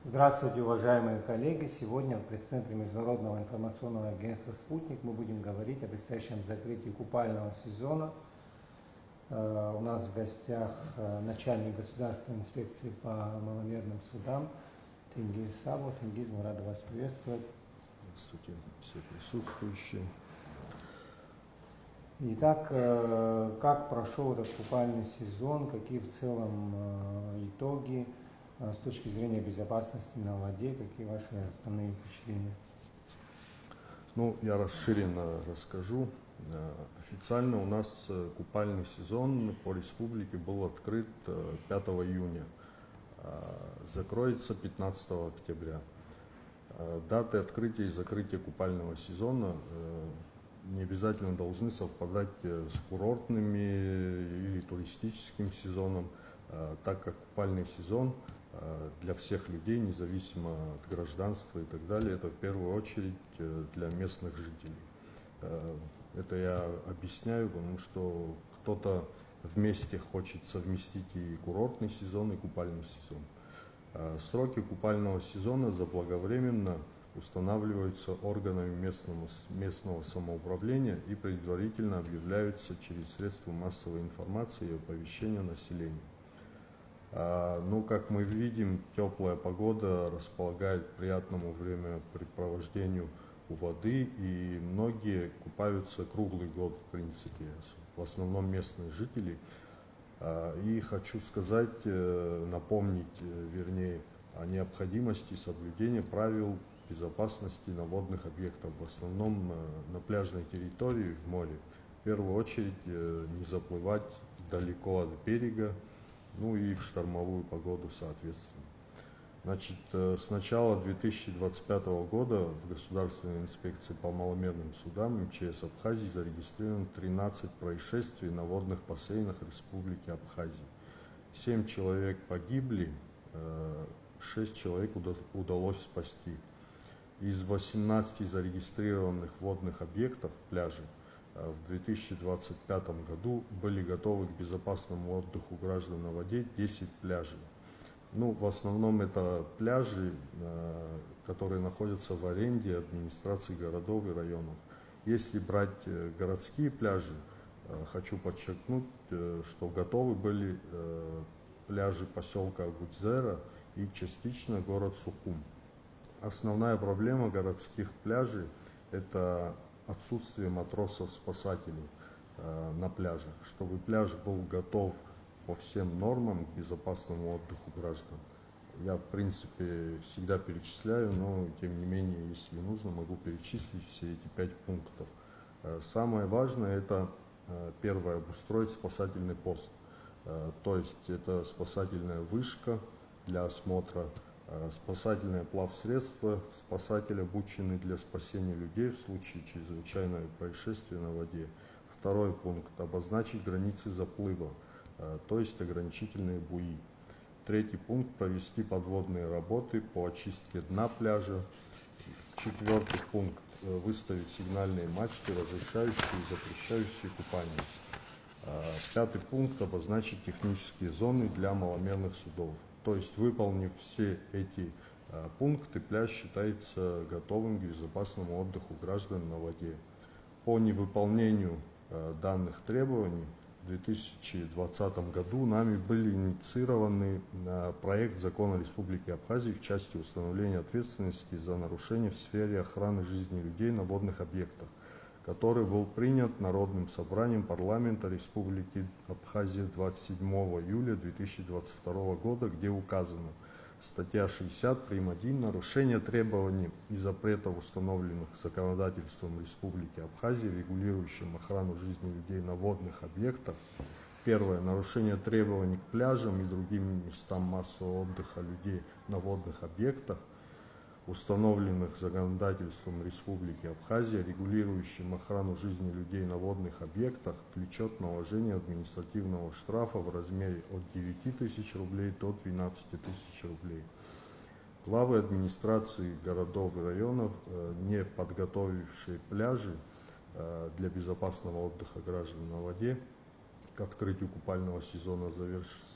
Здравствуйте, уважаемые коллеги! Сегодня в пресс-центре Международного информационного агентства «Спутник» мы будем говорить о предстоящем закрытии купального сезона. У нас в гостях начальник государственной инспекции по маломерным судам Тенгиз Сабов. Тенгиз, мы рады вас приветствовать. Здравствуйте, все присутствующие. Итак, как прошел этот купальный сезон, какие в целом итоги с точки зрения безопасности на воде, какие ваши основные впечатления? Ну, я расширенно расскажу. Официально у нас купальный сезон по республике был открыт 5 июня, закроется 15 октября. Даты открытия и закрытия купального сезона не обязательно должны совпадать с курортными или туристическим сезоном, так как купальный сезон для всех людей, независимо от гражданства и так далее, это в первую очередь для местных жителей. Это я объясняю, потому что кто-то вместе хочет совместить и курортный сезон, и купальный сезон. Сроки купального сезона заблаговременно устанавливаются органами местного самоуправления и предварительно объявляются через средства массовой информации и оповещения населения. Ну, как мы видим, теплая погода располагает к приятному времяпрепровождению у воды, и многие купаются круглый год, в принципе, в основном местные жители. И хочу сказать, напомнить, вернее, о необходимости соблюдения правил безопасности на водных объектах, в основном на пляжной территории в море. В первую очередь не заплывать далеко от берега, ну и в штормовую погоду соответственно. Значит, с начала 2025 года в Государственной инспекции по маломерным судам МЧС Абхазии зарегистрировано 13 происшествий на водных бассейнах Республики Абхазия. 7 человек погибли, 6 человек удалось спасти. Из 18 зарегистрированных водных объектов, пляжей, в 2025 году были готовы к безопасному отдыху граждан на воде 10 пляжей. Ну, в основном это пляжи, которые находятся в аренде администрации городов и районов. Если брать городские пляжи, хочу подчеркнуть, что готовы были пляжи поселка Гудзера и частично город Сухум. Основная проблема городских пляжей – это отсутствие матросов-спасателей на пляжах. Чтобы пляж был готов по всем нормам к безопасному отдыху граждан. Я, в принципе, всегда перечисляю, но, тем не менее, если нужно, могу перечислить все эти 5 пунктов. Самое важное – это, первое, обустроить спасательный пост. То есть, это спасательная вышка для осмотра, спасательное плавсредство, спасатель, обученный для спасения людей в случае чрезвычайного происшествия на воде. Второй пункт – обозначить границы заплыва, то есть ограничительные буи. Третий пункт – провести подводные работы по очистке дна пляжа. Четвертый пункт – выставить сигнальные мачты, разрешающие и запрещающие купание. Пятый пункт – обозначить технические зоны для маломерных судов. То есть, выполнив все эти пункты, пляж считается готовым к безопасному отдыху граждан на воде. По невыполнению данных требований в 2020 году нами были инициированы проект закона Республики Абхазия в части установления ответственности за нарушения в сфере охраны жизни людей на водных объектах, который был принят Народным собранием парламента Республики Абхазия 27 июля 2022 года, где указано: статья 60, прим. 1, нарушение требований и запретов, установленных законодательством Республики Абхазия, регулирующим охрану жизни людей на водных объектах. Первое. Нарушение требований к пляжам и другим местам массового отдыха людей на водных объектах, установленных законодательством Республики Абхазия, регулирующим охрану жизни людей на водных объектах, влечет наложение административного штрафа в размере от 9 тысяч рублей до 12 тысяч рублей. Главы администрации городов и районов, не подготовившие пляжи для безопасного отдыха граждан на воде, к открытию купального сезона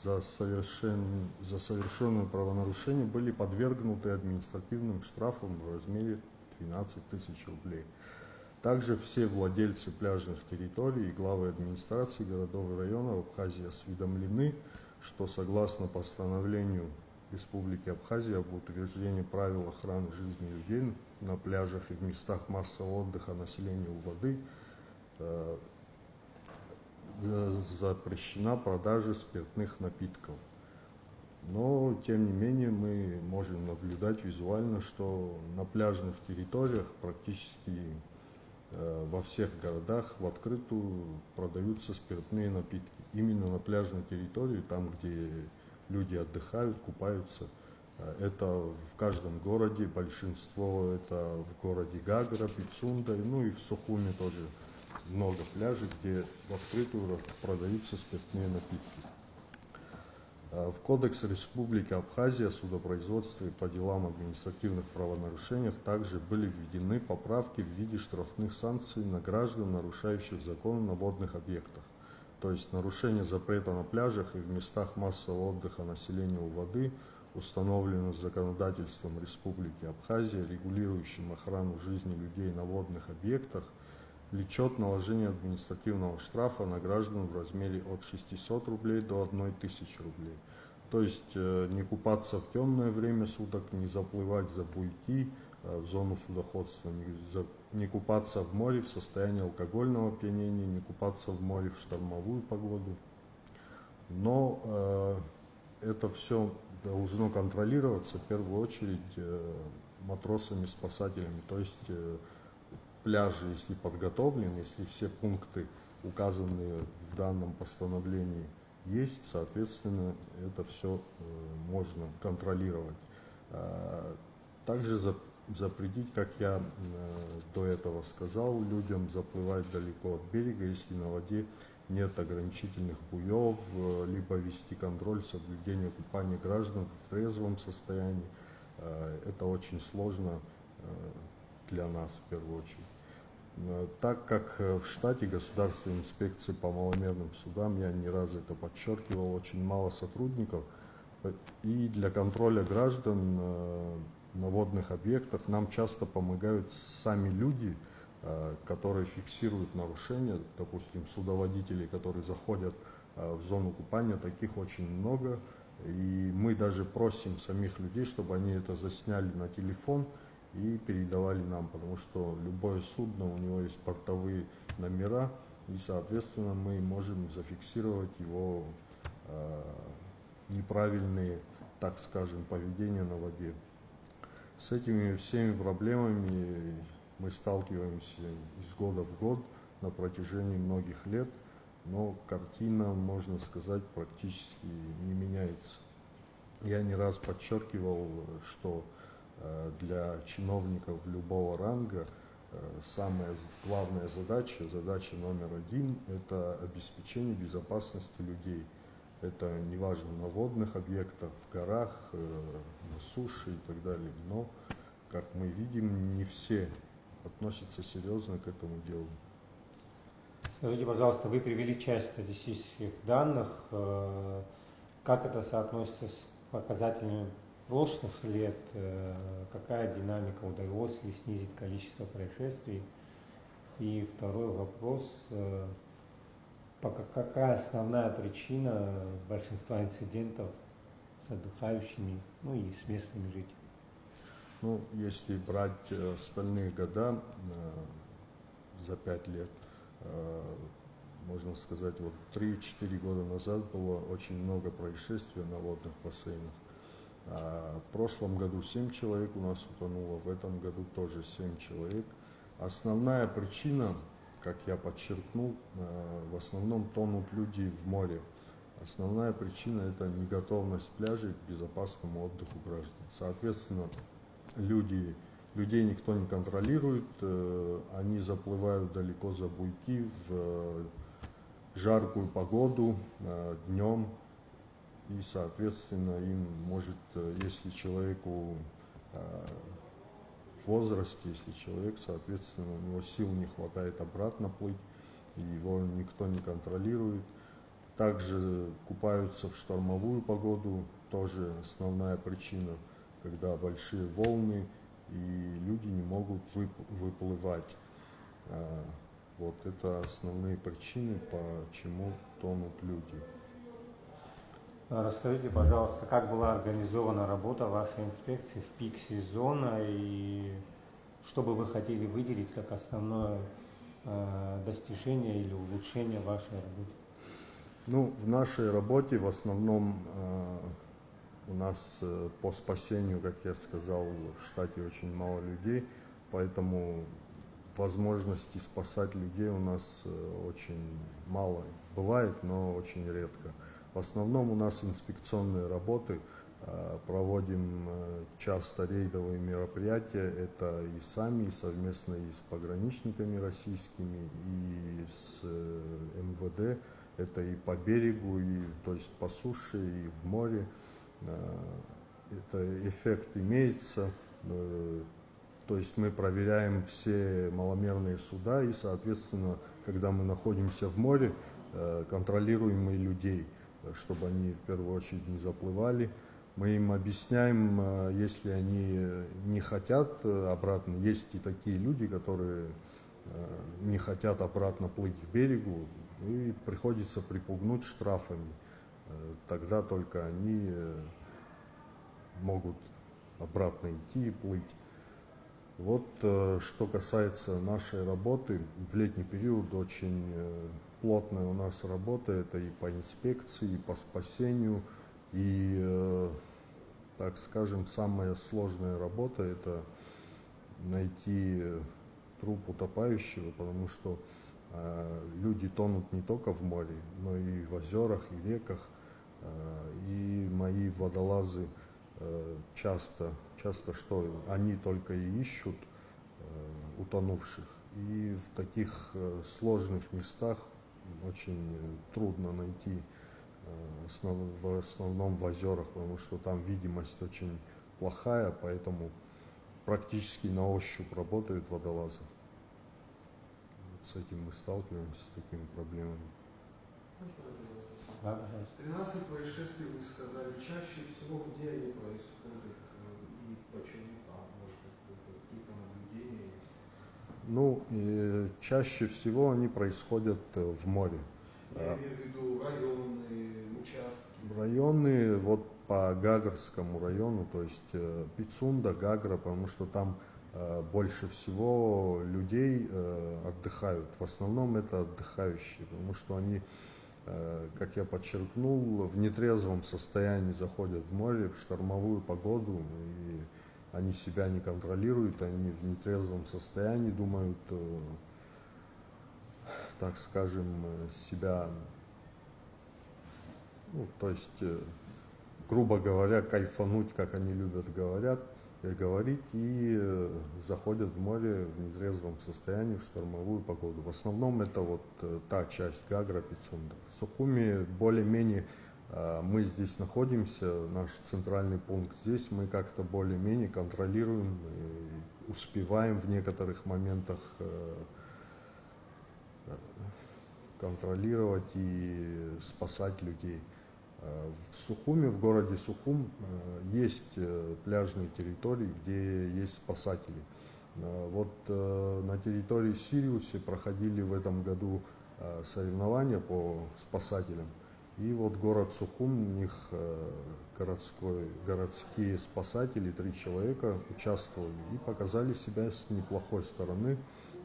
за совершенное правонарушение были подвергнуты административным штрафам в размере 12 тысяч рублей. Также все владельцы пляжных территорий и главы администрации городов и районов Абхазии осведомлены, что согласно постановлению Республики Абхазия об утверждении правил охраны жизни людей на пляжах и в местах массового отдыха населения у воды запрещена продажа спиртных напитков. Но, тем не менее, мы можем наблюдать визуально, что на пляжных территориях практически во всех городах в открытую продаются спиртные напитки. Именно на пляжной территории, там, где люди отдыхают, купаются. Это в каждом городе, большинство это в городе Гагра, Пицунда, ну и в Сухуми тоже много пляжей, где в открытую продаются спиртные напитки. В Кодекс Республики Абхазия о судопроизводстве по делам административных правонарушениях также были введены поправки в виде штрафных санкций на граждан, нарушающих закон на водных объектах. То есть нарушение запрета на пляжах и в местах массового отдыха населения у воды установлено законодательством Республики Абхазия, регулирующим охрану жизни людей на водных объектах, влечет наложение административного штрафа на граждан в размере от 600 рублей до 1000 рублей. То есть не купаться в темное время суток, не заплывать за буйки в зону судоходства, не купаться в море в состоянии алкогольного опьянения, не купаться в море в штормовую погоду. Но это все должно контролироваться в первую очередь матросами-спасателями, то есть пляжи, если подготовлены, если все пункты, указанные в данном постановлении, есть, соответственно, это все можно контролировать. Также запретить, как я до этого сказал, людям заплывать далеко от берега, если на воде нет ограничительных буев, либо вести контроль соблюдения купания граждан в трезвом состоянии. Это очень сложно для нас в первую очередь. Так как в штате Государственной инспекции по маломерным судам, я не раз это подчеркивал, очень мало сотрудников, и для контроля граждан на водных объектах нам часто помогают сами люди, которые фиксируют нарушения, допустим, судоводители, которые заходят в зону купания, таких очень много, и мы даже просим самих людей, чтобы они это засняли на телефон и передавали нам, потому что любое судно, у него есть бортовые номера, и, соответственно, мы можем зафиксировать его неправильные, так скажем, поведения на воде. С этими всеми проблемами мы сталкиваемся из года в год на протяжении многих лет, но картина, можно сказать, практически не меняется. Я не раз подчеркивал, что для чиновников любого ранга самая главная задача, задача номер один, это обеспечение безопасности людей. Это неважно на водных объектах, в горах, на суше и так далее. Но, как мы видим, не все относятся серьезно к этому делу. Скажите, пожалуйста, вы привели часть статистических данных. Как это соотносится с показателями прошлых лет? Какая динамика, удалось ли снизить количество происшествий? И второй вопрос. Какая основная причина большинства инцидентов с отдыхающими, ну и с местными жителями? Ну, если брать остальные года за 5 лет, можно сказать, вот 3-4 года назад было очень много происшествий на водных бассейнах. В прошлом году 7 человек у нас утонуло, в этом году тоже 7 человек. Основная причина, как я подчеркнул, в основном тонут люди в море. Основная причина – это неготовность пляжей к безопасному отдыху граждан. Соответственно, людей никто не контролирует, они заплывают далеко за буйки в жаркую погоду днем, и, соответственно, им может, если человеку в возрасте, если человек, соответственно, у него сил не хватает обратно плыть, и его никто не контролирует, Также купаются в штормовую погоду, тоже основная причина, когда большие волны и люди не могут выплывать. Вот это основные причины, почему тонут люди. Расскажите, пожалуйста, как была организована работа вашей инспекции в пик сезона и что бы вы хотели выделить как основное достижение или улучшение вашей работы? Ну, в нашей работе в основном у нас по спасению, как я сказал, в штате очень мало людей, поэтому возможности спасать людей у нас очень мало. Бывает, но очень редко. В основном у нас инспекционные работы, проводим часто рейдовые мероприятия, это и сами, и совместно и с пограничниками российскими, и с МВД, это и по берегу, и, то есть по суше, и в море. Это эффект имеется, то есть мы проверяем все маломерные суда и, соответственно, когда мы находимся в море, контролируем и людей, чтобы они в первую очередь не заплывали. Мы им объясняем, если они не хотят обратно, есть и такие люди, которые не хотят обратно плыть к берегу, и приходится припугнуть штрафами. Тогда только они могут обратно идти и плыть. Вот что касается нашей работы, в летний период очень плотная у нас работа, это и по инспекции, и по спасению, и, так скажем, самая сложная работа – это найти труп утопающего, потому что люди тонут не только в море, но и в озерах, и реках, и мои водолазы часто что они только и ищут утонувших, и в таких сложных местах очень трудно найти, в основном в озерах, потому что там видимость очень плохая, поэтому практически на ощупь работают водолазы. Вот с этим мы сталкиваемся, с такими проблемами. 13 происшествий, вы сказали, чаще всего где они происходят и почему там, может быть, какие-то наблюдения есть? Ну, чаще всего они происходят в море. Я имею в виду районные участки. Районы, вот по Гагарскому району, то есть Пицунда, Гагра, потому что там больше всего людей отдыхают. В основном это отдыхающие, потому что они, как я подчеркнул, в нетрезвом состоянии заходят в море в штормовую погоду, и они себя не контролируют, они в нетрезвом состоянии думают, так скажем, себя, ну, то есть, грубо говоря, кайфануть, как они любят говорить, и заходят в море в нетрезвом состоянии в штормовую погоду. В основном это вот та часть Гагра, Пицунда. В Сухуми более-менее мы здесь находимся, наш центральный пункт здесь, мы как-то более-менее контролируем, и успеваем в некоторых моментах контролировать и спасать людей. В Сухуми, в городе Сухум, есть пляжные территории, где есть спасатели. Вот на территории Сириуса проходили в этом году соревнования по спасателям. И вот город Сухум, у них городские спасатели, 3 человека участвовали и показали себя с неплохой стороны.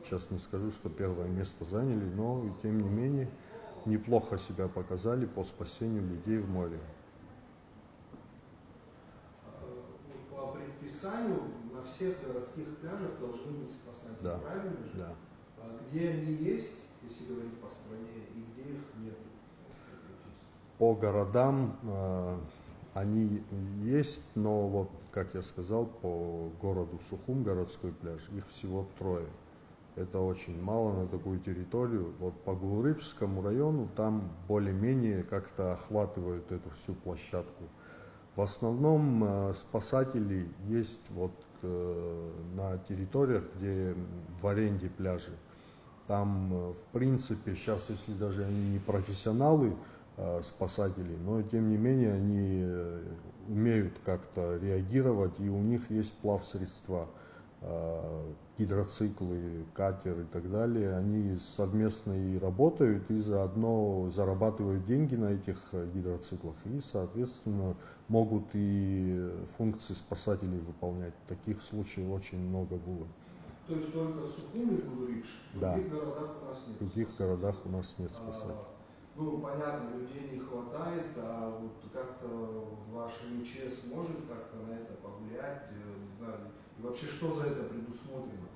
Сейчас не скажу, что первое место заняли, но тем не менее неплохо себя показали по спасению людей в море. По предписанию на всех городских пляжах должны быть спасатели, Да. правильно же? Да. Где они есть, если говорить по стране, и где их нет? По городам они есть, но вот, как я сказал, по городу Сухум, городской пляж, их всего 3. Это очень мало на такую территорию. Вот по Гулрыпскому району там более-менее как-то охватывают эту всю площадку. В основном спасатели есть вот на территориях, где в аренде пляжи. Там, в принципе, сейчас, если даже они не профессионалы, спасателей, но тем не менее они умеют как-то реагировать, и у них есть плавсредства, гидроциклы, катер и так далее. Они совместно и работают, и заодно зарабатывают деньги на этих гидроциклах, и, соответственно, могут и функции спасателей выполнять. Таких случаев очень много было. То есть только Сухуми был Риш, в Да. других городах у нас нет. В других городах у нас нет спасателей. Ну, понятно, людей не хватает, а вот как-то ваш МЧС может как-то на это повлиять, не знаю, и вообще что за это предусмотрено?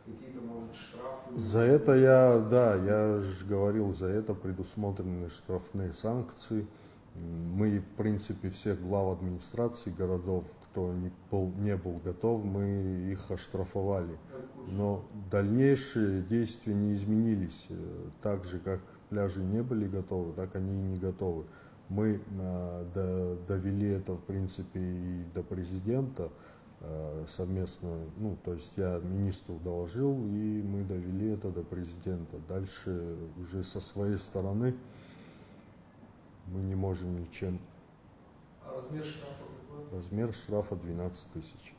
Какие-то, может, штрафы? За это я же говорил, за это предусмотрены штрафные санкции. Мы, в принципе, всех глав администрации городов, кто не был готов, мы их оштрафовали. Но дальнейшие действия не изменились. Так же, как пляжи не были готовы, так они и не готовы. Мы довели это, в принципе, и до президента совместно, ну, то есть я министру доложил, и мы довели это до президента. Дальше уже со своей стороны мы не можем ничем. А размер штрафа какой? Размер штрафа 12 тысяч.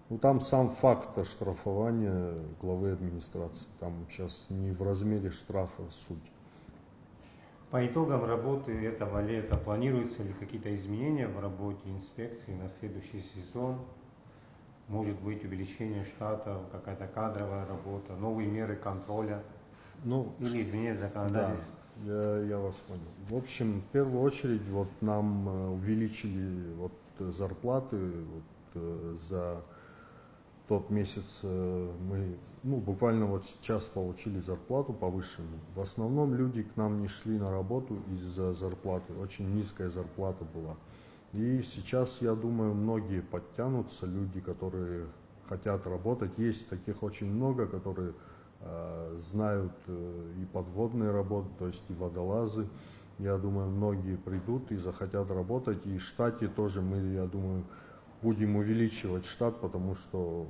Ну, там сам факт оштрафования главы администрации. Там сейчас не в размере штрафа суть. По итогам работы этого лета планируются ли какие-то изменения в работе инспекции на следующий сезон? Может быть увеличение штата, какая-то кадровая работа, новые меры контроля или изменение законодательства? Да, я вас понял. В общем, в первую очередь вот нам увеличили зарплаты за тот месяц. Мы буквально вот сейчас получили зарплату повышенную. В основном люди к нам не шли на работу из-за зарплаты. Очень низкая зарплата была. И сейчас, я думаю, многие подтянутся, люди, которые хотят работать. Есть таких очень много, которые знают и подводные работы, то есть и водолазы. Я думаю, многие придут и захотят работать. И в штате тоже мы, я думаю, будем увеличивать штат, потому что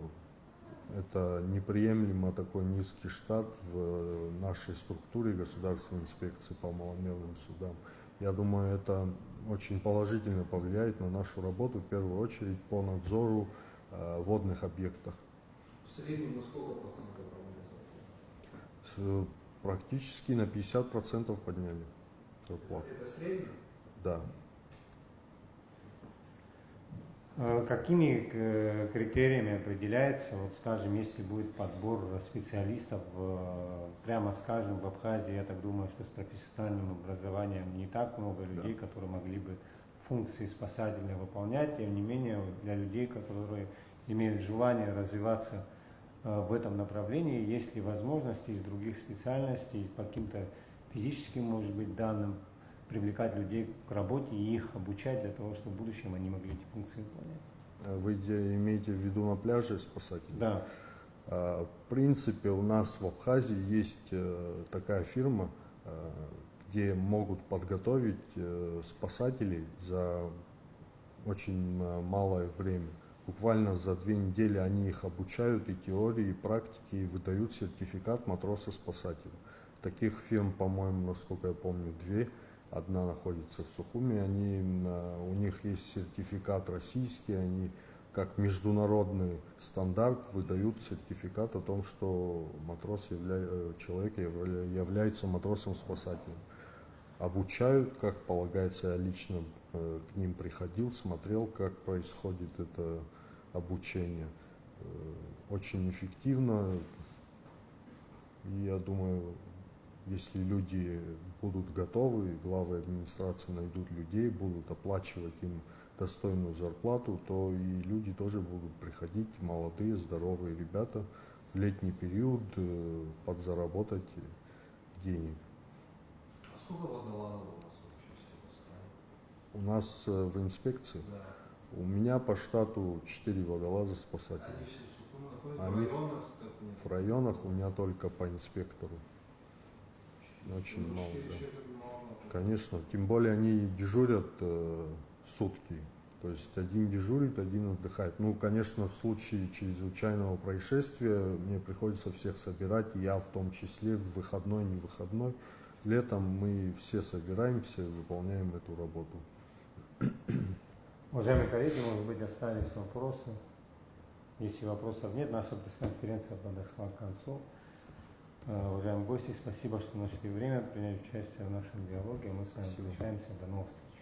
это неприемлемо такой низкий штат в нашей структуре государственной инспекции по маломерным судам. Я думаю, это очень положительно повлияет на нашу работу, в первую очередь по надзору водных объектов. В среднем на сколько процентов работает? Практически на 50% подняли зарплату. Это средний? Да. Какими критериями определяется, вот скажем, если будет подбор специалистов, прямо скажем, в Абхазии, я так думаю, что с профессиональным образованием не так много людей, которые могли бы функции спасательные выполнять, тем не менее для людей, которые имеют желание развиваться в этом направлении, есть ли возможности из других специальностей, по каким-то физическим, может быть, данным, привлекать людей к работе и их обучать для того, чтобы в будущем они могли эти функции выполнять. Вы имеете в виду на пляже спасателей? Да. В принципе, у нас в Абхазии есть такая фирма, где могут подготовить спасателей за очень малое время. Буквально за 2 недели они их обучают и теории, и практики, и выдают сертификат матроса-спасателя. Таких фирм, по-моему, насколько я помню, 2. Одна находится в Сухуми, у них есть сертификат российский, они как международный стандарт выдают сертификат о том, что человек является матросом-спасателем. Обучают, как полагается, я лично к ним приходил, смотрел, как происходит это обучение. Очень эффективно, и я думаю, если люди будут готовы, главы администрации найдут людей, будут оплачивать им достойную зарплату, то и люди тоже будут приходить, молодые, здоровые ребята, в летний период подзаработать денег. А сколько водолазов у вас вообще всего в стране? У нас в инспекции, Да. у меня по штату 4 водолаза спасателя. Они все в Сухуми находятся Они в районах? Так, нет? В районах у меня только по инспектору. Очень Ну, мало. 4 Да. человека мало. Конечно, тем более они дежурят сутки. То есть один дежурит, один отдыхает. Ну, конечно, в случае чрезвычайного происшествия мне приходится всех собирать, и я в том числе, в выходной, не выходной. летом мы все собираемся и выполняем эту работу. Уважаемые коллеги, может быть, остались вопросы. Если вопросов нет, наша пресс-конференция подошла к концу. Уважаемые гости, спасибо, что нашли время принять участие в нашем диалоге. Мы с вами Спасибо. прощаемся. До новых встреч.